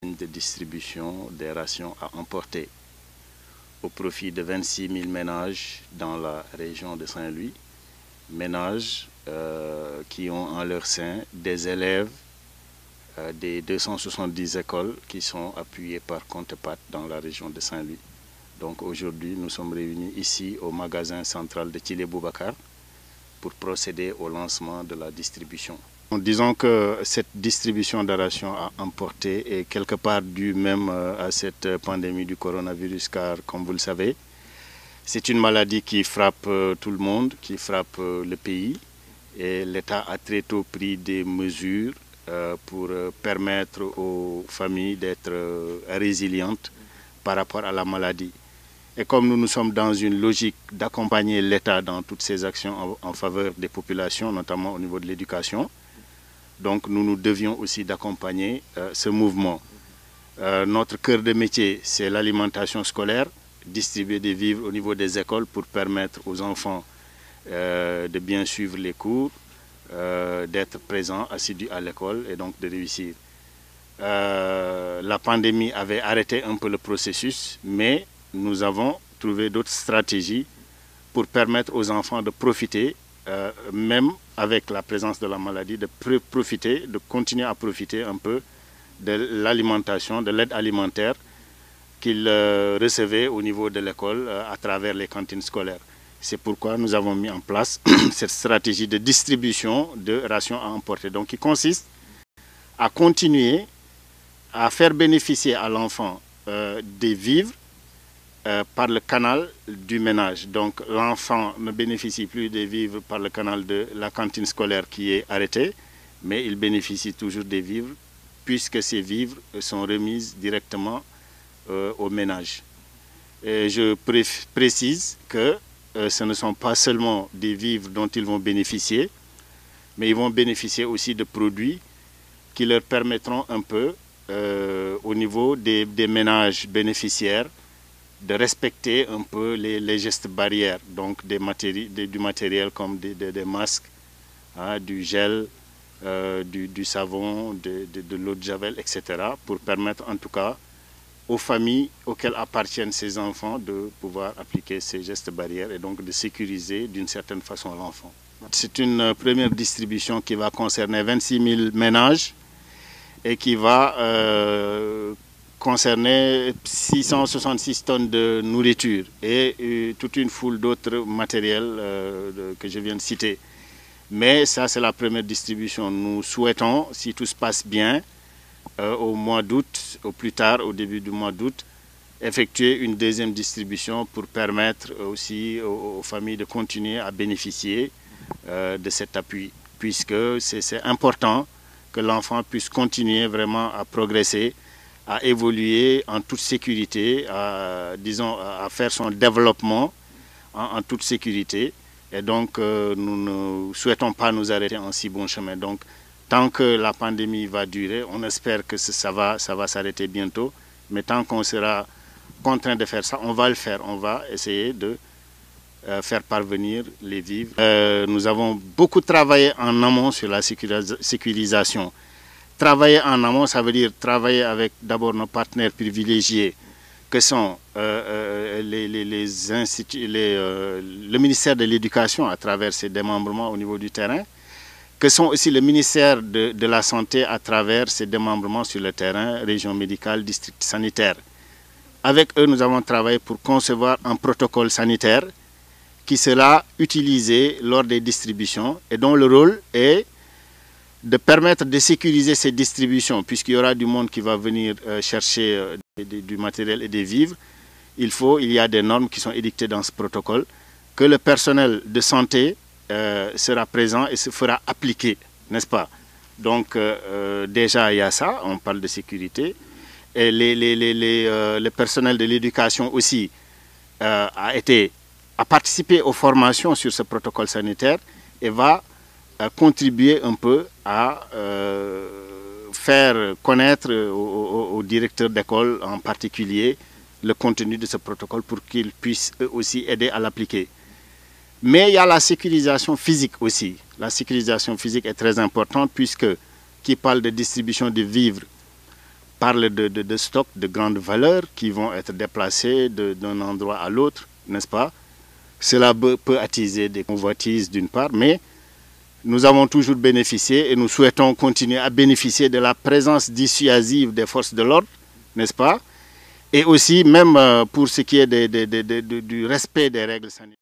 de distribution des rations à emporter au profit de 26 000 ménages dans la région de Saint-Louis, ménages qui ont en leur sein des élèves des 270 écoles qui sont appuyées par Contepat dans la région de Saint-Louis. Donc aujourd'hui, nous sommes réunis ici au magasin central de Thillé Boubacar pour procéder au lancement de la distribution. Disons que cette distribution de rations à emporter est quelque part due même à cette pandémie du coronavirus, car comme vous le savez, c'est une maladie qui frappe tout le monde, qui frappe le pays, et l'État a très tôt pris des mesures pour permettre aux familles d'être résilientes par rapport à la maladie. Et comme nous sommes dans une logique d'accompagner l'État dans toutes ses actions en faveur des populations, notamment au niveau de l'éducation, donc nous devions aussi d'accompagner ce mouvement. Notre cœur de métier, c'est l'alimentation scolaire, distribuer des vivres au niveau des écoles pour permettre aux enfants de bien suivre les cours, d'être présents, assidus à l'école et donc de réussir. La pandémie avait arrêté un peu le processus, mais nous avons trouvé d'autres stratégies pour permettre aux enfants de profiter, même avec la présence de la maladie, de continuer à profiter un peu de l'alimentation, de l'aide alimentaire qu'ils recevaient au niveau de l'école à travers les cantines scolaires. C'est pourquoi nous avons mis en place cette stratégie de distribution de rations à emporter, donc qui consiste à continuer à faire bénéficier à l'enfant des vivres par le canal du ménage. Donc l'enfant ne bénéficie plus des vivres par le canal de la cantine scolaire qui est arrêtée, mais il bénéficie toujours des vivres puisque ces vivres sont remises directement au ménage. Et je précise que ce ne sont pas seulement des vivres dont ils vont bénéficier, mais ils vont bénéficier aussi de produits qui leur permettront un peu, au niveau des ménages bénéficiaires, de respecter un peu les gestes barrières, donc du matériel comme des masques, du gel, du savon, de l'eau de javel, etc., pour permettre en tout cas aux familles auxquelles appartiennent ces enfants de pouvoir appliquer ces gestes barrières et donc de sécuriser d'une certaine façon l'enfant. C'est une première distribution qui va concerner 26 000 ménages et qui va concerner 666 tonnes de nourriture et toute une foule d'autres matériels que je viens de citer. Mais ça, c'est la première distribution. Nous souhaitons, si tout se passe bien, au mois d'août, au plus tard, au début du mois d'août, effectuer une deuxième distribution pour permettre aussi aux familles de continuer à bénéficier de cet appui, puisque c'est important que l'enfant puisse continuer vraiment à progresser, à évoluer en toute sécurité, à faire son développement en toute sécurité. Et donc, nous ne souhaitons pas nous arrêter en si bon chemin. Donc, tant que la pandémie va durer, on espère que ça va s'arrêter bientôt. Mais tant qu'on sera contraint de faire ça, on va le faire. On va essayer de faire parvenir les vivres. Nous avons beaucoup travaillé en amont sur la sécurisation. Travailler en amont, ça veut dire travailler avec d'abord nos partenaires privilégiés, que sont le ministère de l'Éducation à travers ses démembrements au niveau du terrain, que sont aussi le ministère de la Santé à travers ses démembrements sur le terrain, région médicale, district sanitaire. Avec eux, nous avons travaillé pour concevoir un protocole sanitaire qui sera utilisé lors des distributions et dont le rôle est de permettre de sécuriser ces distributions, puisqu'il y aura du monde qui va venir chercher du matériel et des vivres. Il y a des normes qui sont édictées dans ce protocole, que le personnel de santé sera présent et se fera appliquer, n'est-ce pas? Donc déjà il y a ça, on parle de sécurité. Et le personnel de l'éducation aussi a participé aux formations sur ce protocole sanitaire et va contribuer un peu à faire connaître aux directeurs d'école en particulier le contenu de ce protocole pour qu'ils puissent eux aussi aider à l'appliquer. Mais il y a la sécurisation physique aussi. La sécurisation physique est très importante puisque qui parle de distribution de vivres parle de stocks de grande valeur qui vont être déplacés d'un endroit à l'autre, n'est-ce pas? Cela peut attiser des convoitises d'une part, mais nous avons toujours bénéficié et nous souhaitons continuer à bénéficier de la présence dissuasive des forces de l'ordre, n'est-ce pas? Et aussi même pour ce qui est du respect des règles sanitaires.